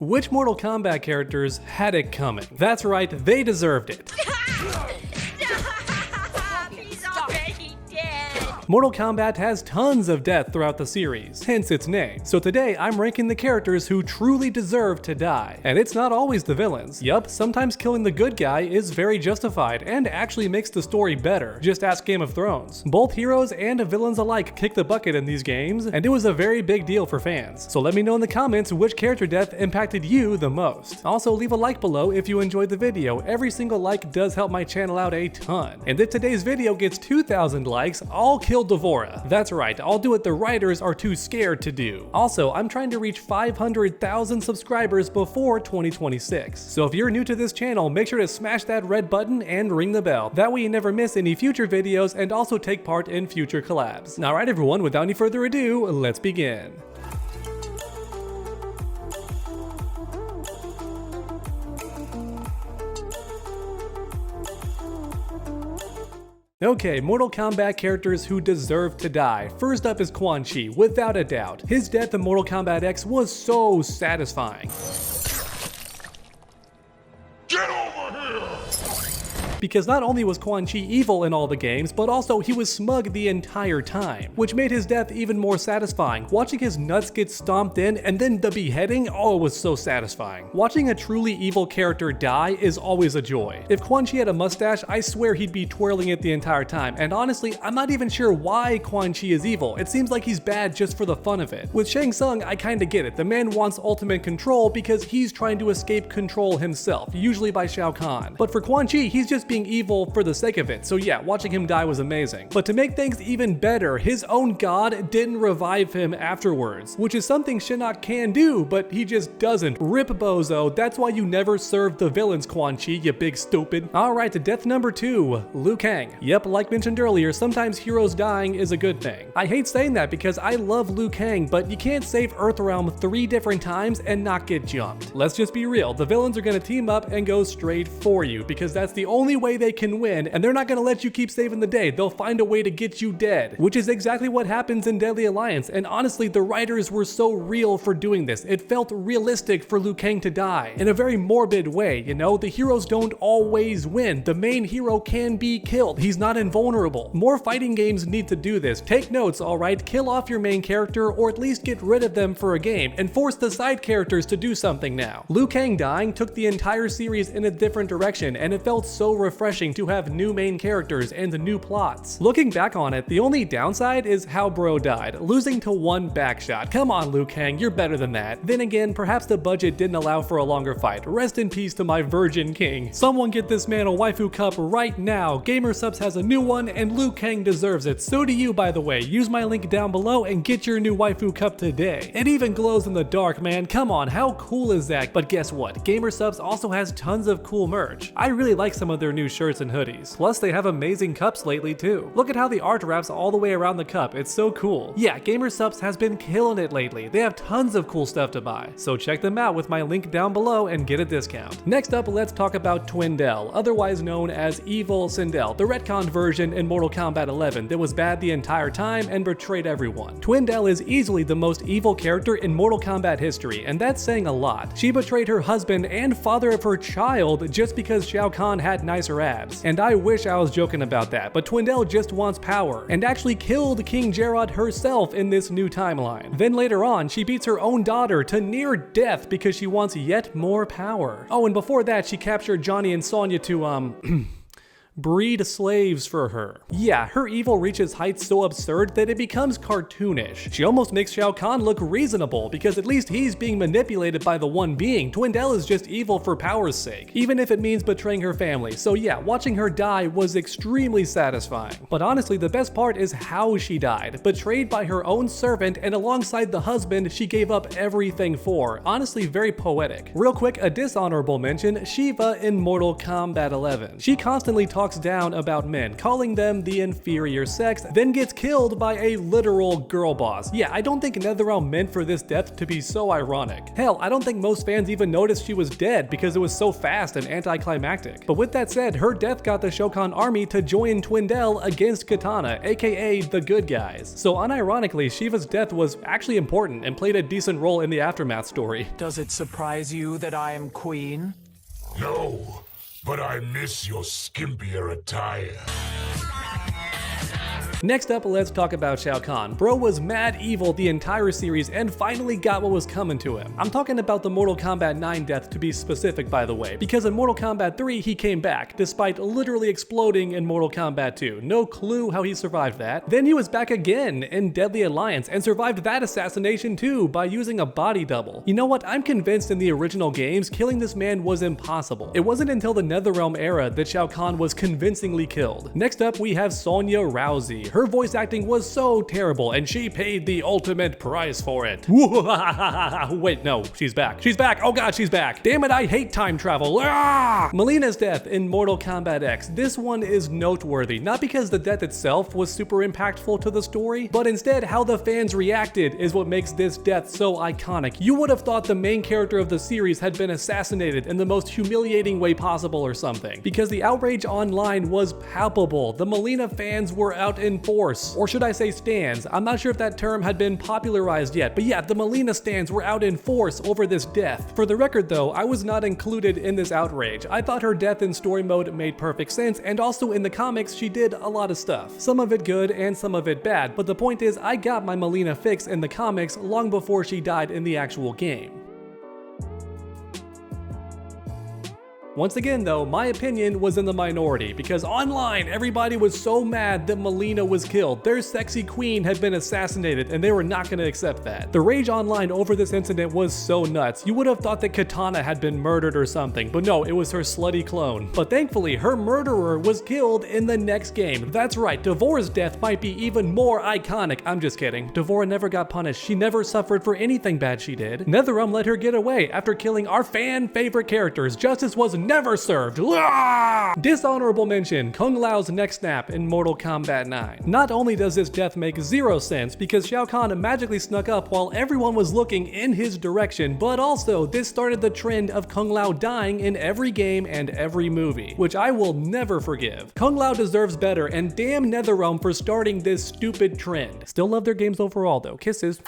Which Mortal Kombat characters had it coming? That's right, they deserved it. He's already dead. Mortal Kombat has tons of death throughout the series, hence its name. So today I'm ranking the characters who truly deserve to die. And it's not always the villains. Yup, sometimes killing the good guy is very justified and actually makes the story better. Just ask Game of Thrones. Both heroes and villains alike kick the bucket in these games, and it was a very big deal for fans. So let me know in the comments which character death impacted you the most. Also leave a like below if you enjoyed the video. Every single like does help my channel out a ton. And if today's video gets 2,000 likes, I'll kill Devora. That's right, I'll do what the writers are too scared to do. Also, I'm trying to reach 500,000 subscribers before 2026. So if you're new to this channel, make sure to smash that red button and ring the bell. That way you never miss any future videos and also take part in future collabs. Alright everyone, without any further ado, let's begin. Okay, Mortal Kombat characters who deserve to die. First up is Quan Chi, without a doubt. His death in Mortal Kombat X was so satisfying. Get over here! Because not only was Quan Chi evil in all the games, but also he was smug the entire time, which made his death even more satisfying. Watching his nuts get stomped in and then the beheading, oh, it was so satisfying. Watching a truly evil character die is always a joy. If Quan Chi had a mustache, I swear he'd be twirling it the entire time, and honestly, I'm not even sure why Quan Chi is evil. It seems like he's bad just for the fun of it. With Shang Tsung, I kinda get it. The man wants ultimate control because he's trying to escape control himself, usually by Shao Kahn. But for Quan Chi, he's just being evil for the sake of it, so yeah, watching him die was amazing. But to make things even better, his own god didn't revive him afterwards, which is something Shinnok can do, but he just doesn't. Rip bozo, that's why you never served the villains, Quan Chi, you big stupid. Alright, to death number 2, Liu Kang. Yep, like mentioned earlier, sometimes heroes dying is a good thing. I hate saying that because I love Liu Kang, but you can't save Earthrealm 3 different times and not get jumped. Let's just be real, the villains are gonna team up and go straight for you, because that's the only way they can win, and they're not gonna let you keep saving the day. They'll find a way to get you dead, which is exactly what happens in Deadly Alliance. And honestly, the writers were so real for doing this. It felt realistic for Liu Kang to die in a very morbid way. You know, the heroes don't always win. The main hero can be killed. He's not invulnerable. More fighting games need to do this. Take notes, alright? Kill off your main character, or at least get rid of them for a game, and force the side characters to do something now. Liu Kang dying took the entire series in a different direction, and it felt so refreshing to have new main characters and new plots. Looking back on it, the only downside is how bro died, losing to one backshot. Come on, Liu Kang, you're better than that. Then again, perhaps the budget didn't allow for a longer fight. Rest in peace to my virgin king. Someone get this man a waifu cup right now. Gamersubs has a new one, and Liu Kang deserves it. So do you, by the way. Use my link down below and get your new waifu cup today. It even glows in the dark, man. Come on, how cool is that? But guess what? Gamersubs also has tons of cool merch. I really like some of their new shirts and hoodies. Plus, they have amazing cups lately too. Look at how the art wraps all the way around the cup. It's so cool. Yeah, Gamersubs has been killing it lately. They have tons of cool stuff to buy. So check them out with my link down below and get a discount. Next up, let's talk about Twindel, otherwise known as Evil Sindel, the retconned version in Mortal Kombat 11 that was bad the entire time and betrayed everyone. Twindel is easily the most evil character in Mortal Kombat history, and that's saying a lot. She betrayed her husband and father of her child just because Shao Kahn had nicer abs. And I wish I was joking about that, but Twindel just wants power, and actually killed King Jerrod herself in this new timeline. Then later on, she beats her own daughter to near death because she wants yet more power. Oh, and before that, she captured Johnny and Sonya to, breed slaves for her. Yeah, her evil reaches heights so absurd that it becomes cartoonish. She almost makes Shao Kahn look reasonable, because at least he's being manipulated by the one being. Twindel is just evil for power's sake, even if it means betraying her family. So yeah, watching her die was extremely satisfying. But honestly, the best part is how she died. Betrayed by her own servant, and alongside the husband she gave up everything for. Honestly, very poetic. Real quick, a dishonorable mention, Shiva in Mortal Kombat 11. She constantly talks talks down about men, calling them the inferior sex, then gets killed by a literal girl boss. Yeah, I don't think NetherRealm meant for this death to be so ironic. Hell, I don't think most fans even noticed she was dead because it was so fast and anticlimactic. But with that said, her death got the Shokan army to join Twindell against Katana, aka the good guys. So unironically, Shiva's death was actually important and played a decent role in the aftermath story. Does it surprise you that I am queen? No, but I miss your skimpier attire. Next up, let's talk about Shao Kahn. Bro was mad evil the entire series and finally got what was coming to him. I'm talking about the Mortal Kombat 9 death to be specific, by the way, because in Mortal Kombat 3 he came back, despite literally exploding in Mortal Kombat 2. No clue how he survived that. Then he was back again in Deadly Alliance and survived that assassination too by using a body double. You know what, I'm convinced in the original games killing this man was impossible. It wasn't until the NetherRealm era that Shao Kahn was convincingly killed. Next up we have Sonya Rousey. Her voice acting was so terrible, and she paid the ultimate price for it. Wait, no, she's back. She's back! Oh god, she's back! Damn it, I hate time travel! Ah! Mileena's death in Mortal Kombat X. This one is noteworthy, not because the death itself was super impactful to the story, but instead how the fans reacted is what makes this death so iconic. You would have thought the main character of the series had been assassinated in the most humiliating way possible or something, because the outrage online was palpable. The Mileena fans were out in force, or should I say stans. I'm not sure if that term had been popularized yet, but yeah, the Mileena stans were out in force over this death. For the record though, I was not included in this outrage. I thought her death in story mode made perfect sense, and also in the comics she did a lot of stuff. Some of it good and some of it bad, but the point is I got my Mileena fix in the comics long before she died in the actual game. Once again though, my opinion was in the minority, because online everybody was so mad that Mileena was killed. Their sexy queen had been assassinated and they were not going to accept that. The rage online over this incident was so nuts. You would have thought that Katana had been murdered or something, but no, it was her slutty clone. But thankfully, her murderer was killed in the next game. That's right, Devorah's death might be even more iconic. I'm just kidding. Devorah never got punished. She never suffered for anything bad she did. NetherRealm let her get away after killing our fan favorite characters. Justice was never served. Dishonorable mention, Kung Lao's neck snap in Mortal Kombat 9. Not only does this death make zero sense because Shao Kahn magically snuck up while everyone was looking in his direction, but also this started the trend of Kung Lao dying in every game and every movie, which I will never forgive. Kung Lao deserves better, and damn NetherRealm for starting this stupid trend. Still love their games overall though. Kisses.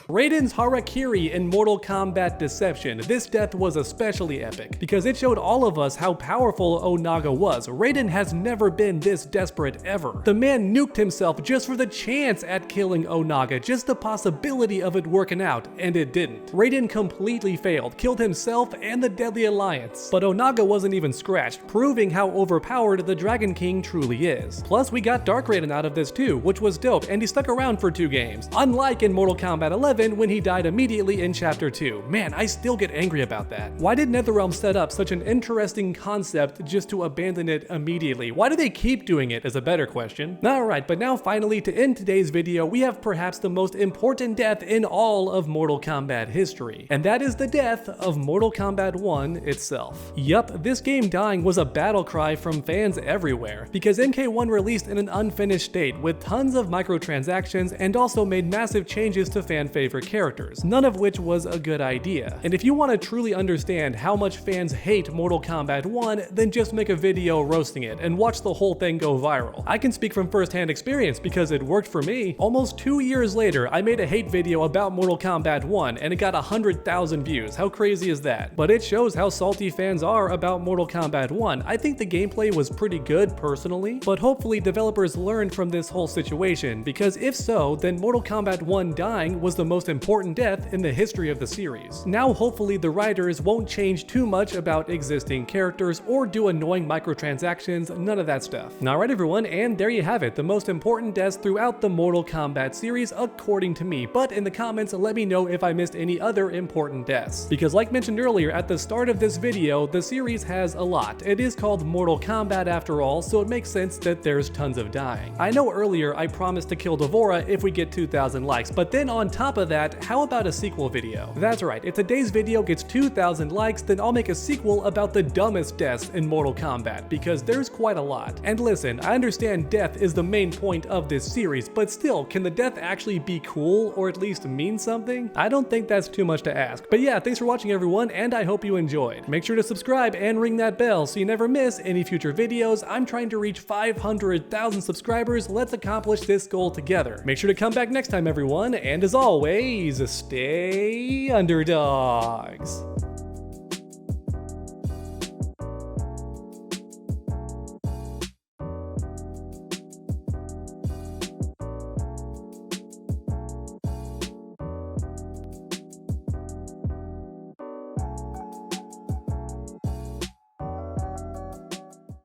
Raiden's Harakiri in Mortal Kombat Deception. This death was especially epic because it showed all of us how powerful Onaga was. Raiden has never been this desperate ever. The man nuked himself just for the chance at killing Onaga, just the possibility of it working out, and it didn't. Raiden completely failed, killed himself and the Deadly Alliance. But Onaga wasn't even scratched, proving how overpowered the Dragon King truly is. Plus, we got Dark Raiden out of this too, which was dope, and he stuck around for 2 games, unlike in Mortal Kombat 11 when he died immediately in Chapter 2. Man, I still get angry about that. Why did NetherRealm set up such an interesting concept just to abandon it immediately? Why do they keep doing it is a better question. Alright, but now finally to end today's video, we have perhaps the most important death in all of Mortal Kombat history, and that is the death of Mortal Kombat 1 itself. Yup, this game dying was a battle cry from fans everywhere, because MK1 released in an unfinished state with tons of microtransactions and also made massive changes to fan favorite characters, none of which was a good idea. And if you want to truly understand how much fans hate Mortal Kombat 1, then just make a video roasting it and watch the whole thing go viral. I can speak from first-hand experience because it worked for me. Almost 2 years later, I made a hate video about Mortal Kombat 1 and it got 100,000 views. How crazy is that? But it shows how salty fans are about Mortal Kombat 1. I think the gameplay was pretty good personally, but hopefully developers learned from this whole situation, because if so, then Mortal Kombat 1 dying was the most most important death in the history of the series. Now hopefully the writers won't change too much about existing characters or do annoying microtransactions, none of that stuff. Alright everyone, and there you have it, the most important deaths throughout the Mortal Kombat series according to me, but in the comments let me know if I missed any other important deaths. Because like mentioned earlier at the start of this video, the series has a lot. It is called Mortal Kombat after all, so it makes sense that there's tons of dying. I know earlier I promised to kill D'Vorah if we get 2,000 likes, but then on top of that, how about a sequel video? That's right, if today's video gets 2,000 likes, then I'll make a sequel about the dumbest deaths in Mortal Kombat, because there's quite a lot. And listen, I understand death is the main point of this series, but still, can the death actually be cool, or at least mean something? I don't think that's too much to ask. But yeah, thanks for watching everyone, and I hope you enjoyed. Make sure to subscribe and ring that bell so you never miss any future videos. I'm trying to reach 500,000 subscribers. Let's accomplish this goal together. Make sure to come back next time everyone, and as always, stay underdogs.